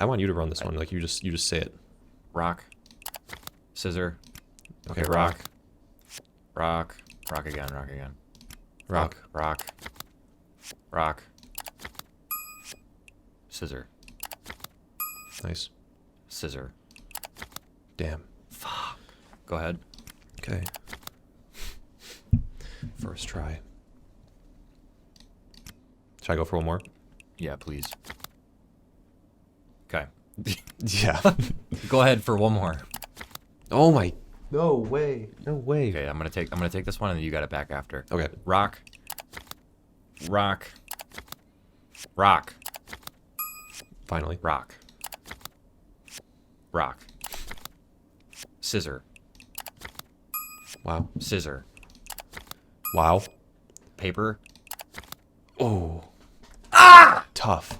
I want you to run this one. Like you just say it. Rock. Scissor. Okay, rock. Rock. Rock again, rock again. Rock. Rock. Rock. Scissor. Nice. Scissor. Damn. Fuck. Go ahead. Okay. First try. Should I go for one more? Yeah, please. Okay. Yeah. Go ahead for one more. Oh my. No way. No way. Okay, I'm gonna take this one and you got it back after. Okay. Rock. Rock. Rock. Finally. Rock. Rock. Scissor. Wow. Scissor. Wow. Paper. Oh. Ah! Tough.